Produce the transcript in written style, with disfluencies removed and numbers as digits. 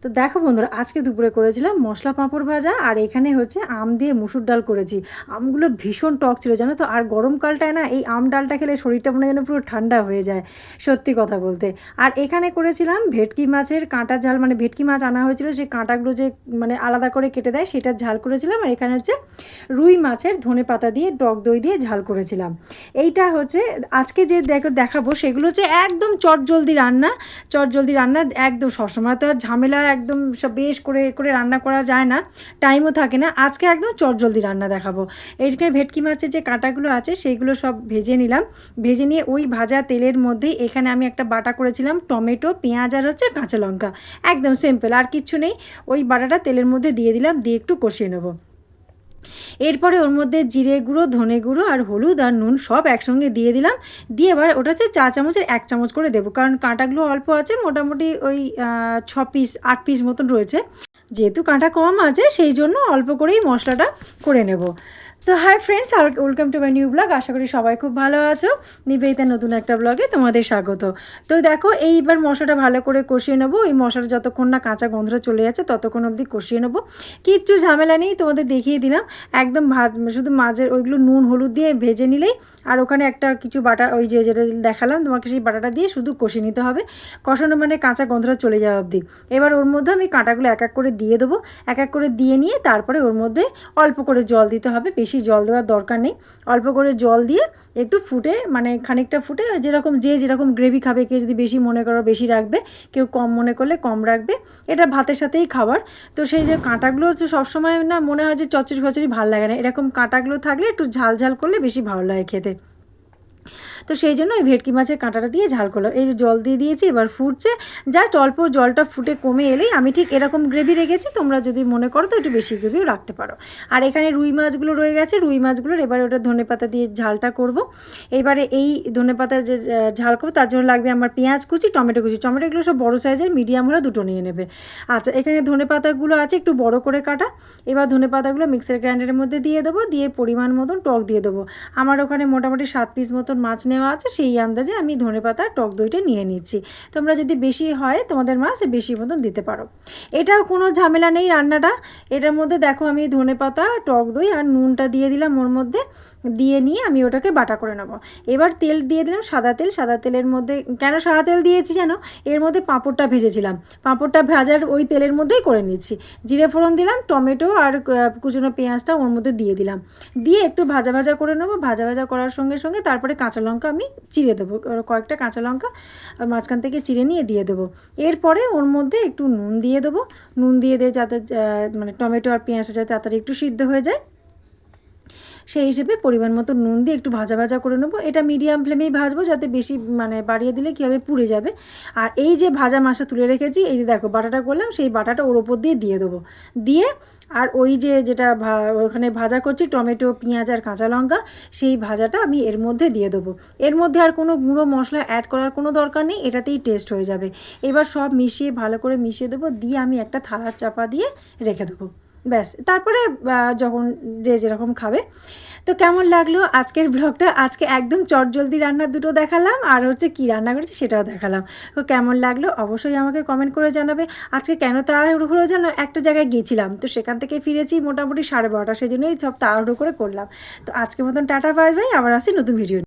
তো দেখো বন্ধুরা, আজকে দুপুরে করেছিলাম মশলা পাঁপড় ভাজা, আর এখানে হচ্ছে আম দিয়ে মুসুর ডাল করেছি। আমগুলো ভীষণ টক ছিল জানো তো, আর গরমকালটায় না এই আম ডালটা খেলে শরীরটা মনে যেন পুরো ঠান্ডা হয়ে যায়, সত্যি কথা বলতে। আর এখানে করেছিলাম ভেটকি মাছের কাঁটা ঝাল, মানে ভেটকি মাছ আনা হয়েছিল, সেই কাঁটাগুলো যে মানে আলাদা করে কেটে দেয় সেটার ঝাল করেছিলাম। আর এখানে হচ্ছে রুই মাছের ধনে পাতা দিয়ে টক দই দিয়ে ঝাল করেছিলাম। এইটা হচ্ছে আজকে যে দেখাবো, সেগুলো হচ্ছে একদম চটজলদি রান্না। চটজলদি রান্না একদম, সবসময় তো আর ঝামেলা একদম সব বেশ করে করে রান্না করা যায় না, টাইমও থাকে না। আজকে একদম চটজলদি রান্না দেখাবো। এইখানে ভেটকি মাছের যে কাঁটাগুলো আছে সেইগুলো সব ভেজে নিলাম। ভেজে নিয়ে ওই ভাজা তেলের মধ্যেই এখানে আমি একটা বাটা করেছিলাম টমেটো, পেঁয়াজ আর হচ্ছে কাঁচা লঙ্কা, একদম সিম্পল, আর কিচ্ছু নেই। ওই বাটাটা তেলের মধ্যে দিয়ে দিলাম, দিয়ে একটু কষিয়ে নেবো। এরপরে ওর মধ্যে জিরে গুঁড়ো, ধনে গুঁড়ো আর হলুদ আর নুন সব একসঙ্গে দিয়ে দিলাম। দিয়ে এবার ওটা হচ্ছে চা চামচের 1 চামচ করে দেবো, কারণ কাঁটাগুলো অল্প আছে, মোটামুটি ওই 6 পিস 8 পিস মতন রয়েছে। যেহেতু কাঁটা কম আছে সেই জন্য অল্প করেই মশলাটা করে নেব। তো হাই ফ্রেন্ডস, আর welcome to my new blog. আশা করি সবাই খুব ভালো আছো। নিবেদিতার নতুন একটা ব্লগে তোমাদের স্বাগত। তো দেখো, এইবার মশলাটা ভালো করে কষিয়ে নেবো। এই মশলাটা যতক্ষণ না কাঁচা গন্ধটা চলে যাচ্ছে ততক্ষণ অবধি কষিয়ে নেবো। কিচ্ছু ঝামেলা নেই, তোমাদের দেখিয়ে দিলাম। একদম শুধু মাছের ওইগুলো নুন হলুদ দিয়ে ভেজে নিলেই, আর ওখানে একটা কিছু বাটা, ওই যে যেটা দেখালাম তোমাকে, সেই বাটাটা দিয়ে শুধু কষিয়ে নিতে হবে। কষানো মানে কাঁচা গন্ধটা চলে যাওয়া অবধি। এবার ওর মধ্যে আমি কাঁটাগুলো এক এক করে দিয়ে দেবো। এক এক করে দিয়ে নিয়ে তারপরে ওর মধ্যে অল্প করে জল দিতে হবে, বেশি জল দেওয়ার দরকার নেই। অল্প করে জল দিয়ে একটু ফুটে, মানে খানিকটা ফুটে, যেরকম গ্রেভি খাবে, কেউ যদি বেশি মনে করো বেশি রাখবে, কেউ কম মনে করলে কম রাখবে। এটা ভাতের সাথেই খাবার। তো সেই যে কাঁটাগুলো হচ্ছে সবসময় না মনে হয় যে চচ্চড়ি ফচড়ি ভালো লাগে না, এরকম কাঁটাগুলো থাকলে একটু ঝাল ঝাল করলে বেশি ভালো লাগে খেতে। তো সেই জন্য ওই ভেটকি মাছের কাঁটাটা দিয়ে ঝাল করলাম। এই যে জল দিয়ে দিয়েছি, এবার ফুটছে। জাস্ট অল্প জলটা ফুটে কমে এলেই আমি ঠিক এরকম গ্রেভি রেখেছি, তোমরা যদি মনে করো তো একটু বেশি গ্রেভিও রাখতে পারো। আর এখানে রুই মাছগুলো রয়ে গেছে, রুই মাছগুলোর এবারে ওটা ধনেপাতা দিয়ে ঝালটা করব। এবারে এই ধনেপাতা যে ঝাল করবো তার জন্য লাগবে আমার পেঁয়াজ কুচি, টমেটো কুচি। টমেটোগুলো সব বড়ো সাইজের, মিডিয়াম হলে দুটো নিয়ে নেবে। আচ্ছা, এখানে ধনেপাতাগুলো আছে একটু বড় করে কাটা। এবার ধনেপাতাগুলো মিক্সার গ্রাইন্ডারের মধ্যে দিয়ে দেবো, দিয়ে পরিমাণ মতন টক দিয়ে দেবো। আমার ওখানে মোটামুটি 7 পিস মতন মাছ নেওয়া আছে, সেই আন্দাজে আমি ধনেপাতা টক দইটা নিয়ে নিচ্ছি। তোমরা যদি বেশি হয় তোমাদের মাছ, বেশি মতন দিতে পারো। এটাও কোনো ঝামেলা নেই রান্নাটা। এটার মধ্যে দেখো আমি ধনেপাতা, টক দই আর নুনটা দিয়ে দিলাম ওর মধ্যে। দিয়ে নিয়ে আমি ওটাকে বাটা করে নেবো। এবার তেল দিয়ে দিলাম, সাদা তেল। সাদা তেলের মধ্যে কেন সাদা তেল দিয়েছি জানো? এর মধ্যে পাঁপড়টা ভেজেছিলাম, পাঁপড়টা ভাজার ওই তেলের মধ্যেই করে নিচ্ছি। জিরে ফোড়ন দিলাম, টমেটো আর কুচনো পেঁয়াজটা ওর মধ্যে দিয়ে দিলাম। দিয়ে একটু ভাজা ভাজা করে নেবো। ভাজা ভাজা করার সঙ্গে সঙ্গে তারপরে কাঁচা লঙ্কা আমি চিড়ে দেবো, কয়েকটা কাঁচা লঙ্কা মাঝখান থেকে চিড়ে নিয়ে দিয়ে দেবো। এরপরে ওর মধ্যে একটু নুন দিয়ে দেবো। নুন দিয়ে যাতে মানে টমেটো আর পেঁয়াজটা যাতে তাড়াতাড়ি একটু সিদ্ধ হয়ে যায়, সেই হিসেবে পরিমাণ মতো নুন দিয়ে একটু ভাজা ভাজা করে নেবো। এটা মিডিয়াম ফ্লেমেই ভাজবো, যাতে বেশি মানে বাড়িয়ে দিলে কী হবে, পুড়ে যাবে। আর এই যে ভাজা মাছটা তুলে রেখেছি, এই যে দেখো বাটাটা করলাম, সেই বাটাটা ওর ওপর দিয়ে দেবো। দিয়ে আর ওই যে যেটা ওখানে ভাজা করছি টমেটো, পেঁয়াজ আর কাঁচা লঙ্কা, সেই ভাজাটা আমি এর মধ্যে দিয়ে দেবো। এর মধ্যে আর কোনো গুঁড়ো মশলা অ্যাড করার কোনো দরকার নেই, এটাতেই টেস্ট হয়ে যাবে। এবার সব মিশিয়ে ভালো করে মিশিয়ে দেবো, দিয়ে আমি একটা থালার চাপা দিয়ে রেখে দেবো। ব্যাস, তারপরে যখন যে যেরকম খাবে। তো কেমন লাগলো আজকের ব্লগটা? আজকে একদম চটজলদি রান্নার দুটো দেখালাম, আর হচ্ছে কী রান্না করেছি সেটাও দেখালাম। তো কেমন লাগলো অবশ্যই আমাকে কমেন্ট করে জানাবে। আজকে কেন তাড়াহুড়ো হলো জানো? একটা জায়গায় গিয়েছিলাম, তো সেখান থেকে ফিরেছি মোটামুটি 12:30, সেই জন্যই সব তাড়াহুড়ো করে করলাম। তো আজকের মতন টাটা, বাই বাই, আবার আসি নতুন ভিডিও।